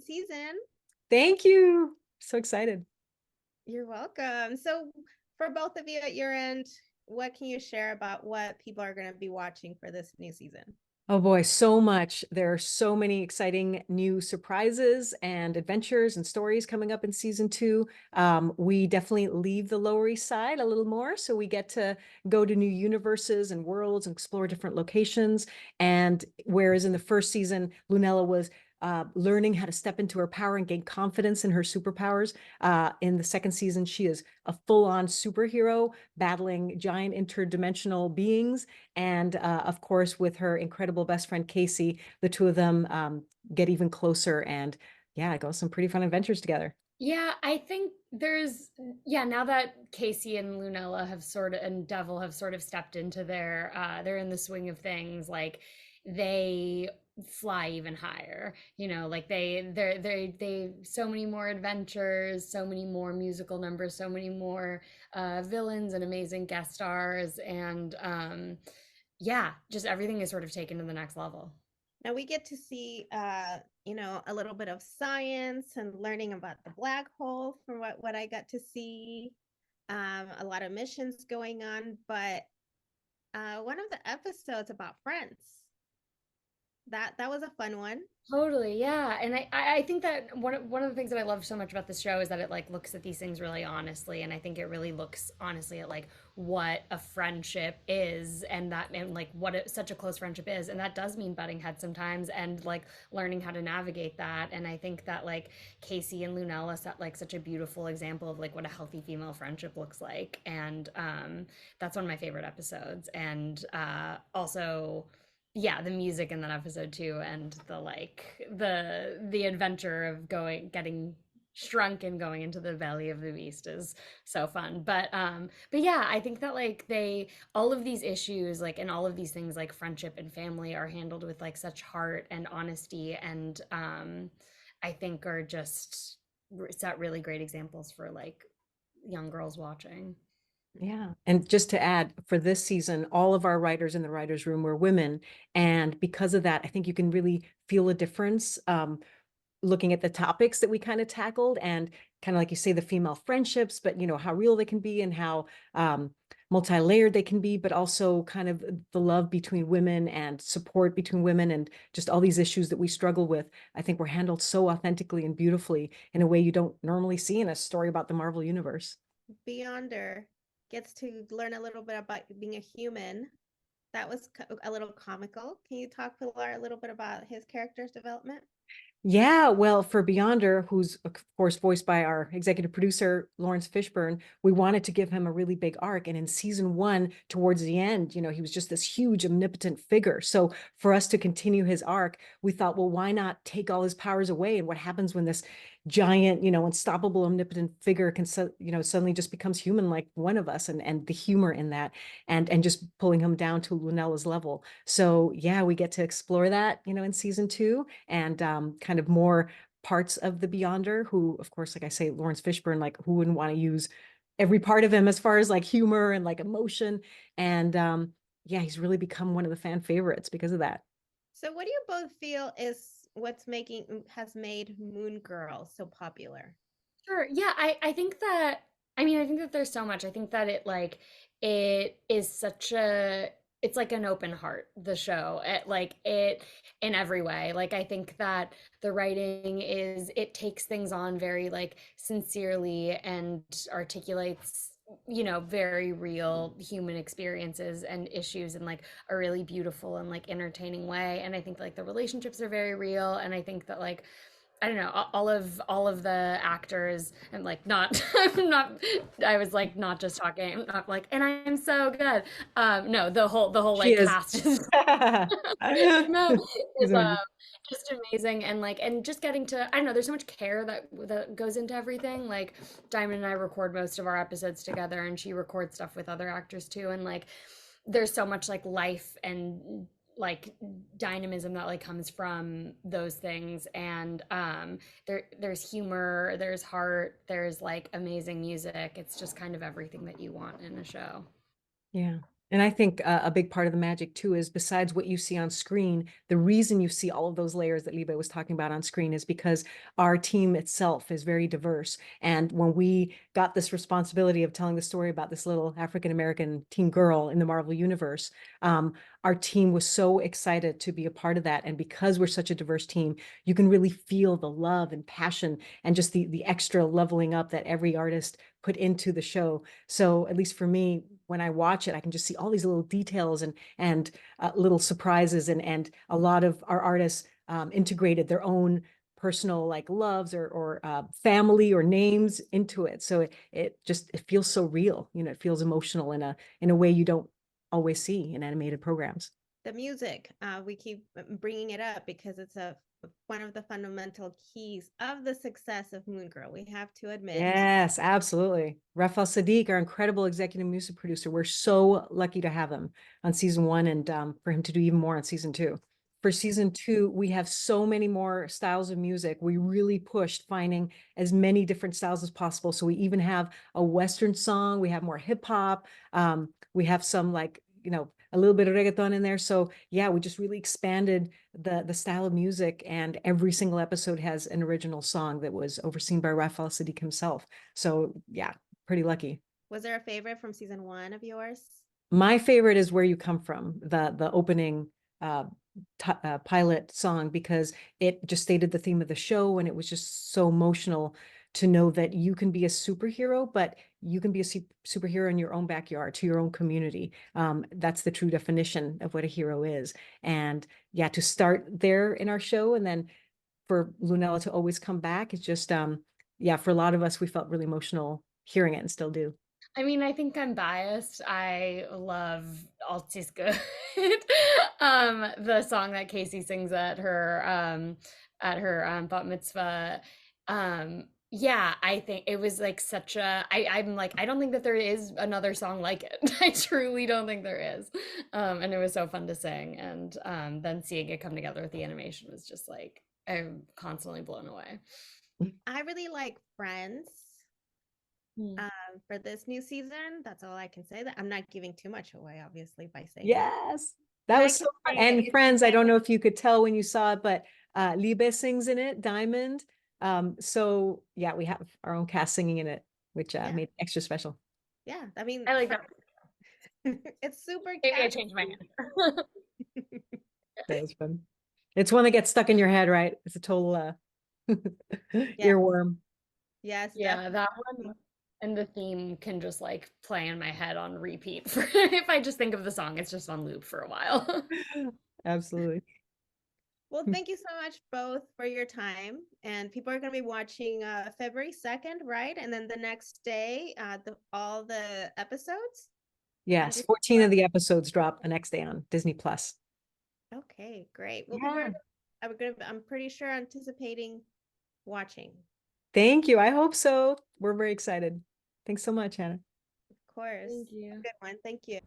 season. Thank you. So excited. You're welcome. So, for both of you at your end, what can you share about what people are going to be watching for this new season? Oh boy, so much. There are so many exciting new surprises and adventures and stories coming up in season two. We definitely leave the Lower East Side a little more, so we get to go to new universes and worlds and explore different locations. And whereas in the first season, Lunella was learning how to step into her power and gain confidence in her superpowers. In the second season, she is a full-on superhero battling giant interdimensional beings. And of course, with her incredible best friend, Casey, the two of them get even closer and yeah, go some pretty fun adventures together. Yeah, I think now that Casey and Lunella have sort of and Devil have sort of stepped into they're in the swing of things, like they fly even higher, like they so many more adventures, so many more musical numbers, so many more villains and amazing guest stars, and yeah, just everything is sort of taken to the next level. Now we get to see, a little bit of science and learning about the black hole from what I got to see. A lot of missions going on, but one of the episodes about friends. That was a fun one. Totally, yeah. And I think that one of the things that I love so much about this show is that it like looks at these things really honestly, and I think it really looks honestly at like what a friendship is, and like such a close friendship is, and that does mean butting heads sometimes, and like learning how to navigate that. And I think that like Casey and Lunella set like such a beautiful example of like what a healthy female friendship looks like, and that's one of my favorite episodes. And also yeah, the music in that episode too, and the like the adventure of getting shrunk and going into the belly of the beast is so fun. But yeah, I think that like they all of these issues, like, and all of these things like friendship and family are handled with like such heart and honesty, and I think are just set really great examples for like young girls watching. Yeah. And just to add, for this season, all of our writers in the writers' room were women. And because of that, I think you can really feel a difference looking at the topics that we kind of tackled and kind of like you say, the female friendships, but how real they can be and how multi-layered they can be, but also kind of the love between women and support between women and just all these issues that we struggle with. I think were handled so authentically and beautifully in a way you don't normally see in a story about the Marvel Universe. Beyonder gets to learn a little bit about being a human. That was a little comical. Can you talk, Pilar, a little bit about his character's development? Yeah, well, for Beyonder, who's of course voiced by our executive producer, Lawrence Fishburne, we wanted to give him a really big arc. And in season one, towards the end, he was just this huge, omnipotent figure. So for us to continue his arc, we thought, well, why not take all his powers away? And what happens when this giant, unstoppable, omnipotent figure can, suddenly just becomes human like one of us, and the humor in that, and just pulling him down to Lunella's level. So yeah, we get to explore that, in season two, and kind of more parts of the Beyonder, who, of course, like I say, Lawrence Fishburne, like who wouldn't want to use every part of him as far as like humor and like emotion. And yeah, he's really become one of the fan favorites because of that. So, what do you both feel is what's making has made Moon Girl so popular? Sure. Yeah, I think that I think that there's so much. I think that it is such a it's like an open heart, the show. It in every way. Like I think that the writing it takes things on very like sincerely and articulates very real human experiences and issues in like a really beautiful and like entertaining way. And I think like the relationships are very real, and I think that like I don't know, all of the actors, and like not I'm not I was like not just talking, not like, and I'm so good. No, the whole She like is. cast is no, She's is amazing. just amazing, and like and just getting to I don't know, there's so much care that goes into everything. Like Diamond and I record most of our episodes together, and she records stuff with other actors too, and like there's so much like life and like dynamism that like comes from those things, and there's humor, there's heart, there's like amazing music. It's just kind of everything that you want in a show. Yeah. And I think a big part of the magic too is, besides what you see on screen, the reason you see all of those layers that Libe was talking about on screen is because our team itself is very diverse. And when we got this responsibility of telling the story about this little African-American teen girl in the Marvel universe, our team was so excited to be a part of that. And because we're such a diverse team, you can really feel the love and passion and just the extra leveling up that every artist put into the show. So at least for me, when I watch it, I can just see all these little details and little surprises, and a lot of our artists integrated their own personal like loves or family or names into it. So it feels so real. You know, it feels emotional in a way you don't always see in animated programs. The music, we keep bringing it up because it's one of the fundamental keys of the success of Moon Girl, we have to admit. Yes, absolutely. Rafael Sadiq, our incredible executive music producer, we're so lucky to have him on season 1, and for him to do even more on season 2. For season 2, we have so many more styles of music. We really pushed finding as many different styles as possible. So we even have a Western song, we have more hip hop, we have some like, you know, a little bit of reggaeton in there. So yeah, we just really expanded the style of music, and every single episode has an original song that was overseen by Rafael Sadiq himself. So yeah, pretty lucky. Was there a favorite from season 1 of yours? My favorite is Where You Come From, the opening pilot song, because it just stated the theme of the show, and it was just so emotional to know that you can be a superhero, but you can be a superhero in your own backyard, to your own community. That's the true definition of what a hero is. And yeah, to start there in our show, and then for Lunella to always come back, it's just, yeah, for a lot of us, we felt really emotional hearing it, and still do. I mean, I think I'm biased. I love Alt is Good. The song that Casey sings at her bat mitzvah. Yeah, I think it was like such a I'm like, I don't think that there is another song like it. I truly don't think there is. And it was so fun to sing. And then seeing it come together with the animation was just like, I'm constantly blown away. I really like Friends. Mm. For this new season, that's all I can say. That I'm not giving too much away, obviously, by saying that. Yes, that And I was can so fun. say And it's Friends, I don't know if you could tell when you saw it, but Libe sings in it, Diamond. So yeah, we have our own cast singing in it, which yeah, made it extra special. yeah. I mean, I like that. it's super Maybe I catchy. changed my answer. That was fun. It's one that gets stuck in your head, right? It's a total Yeah. earworm. Yes, Yeah, that definitely. one and the theme can just like play in my head on repeat for if I just think of the song, it's just on loop for a while. Absolutely. Well, thank you so much both for your time. And people are going to be watching February 2nd, right? And then the next day, all the episodes. Yes, 14 of the episodes drop the next day on Disney Plus. Okay, great. Well, Yeah. I'm pretty sure anticipating watching. Thank you. I hope so. We're very excited. Thanks so much, Hannah. Of course. Thank you. Good one. Thank you.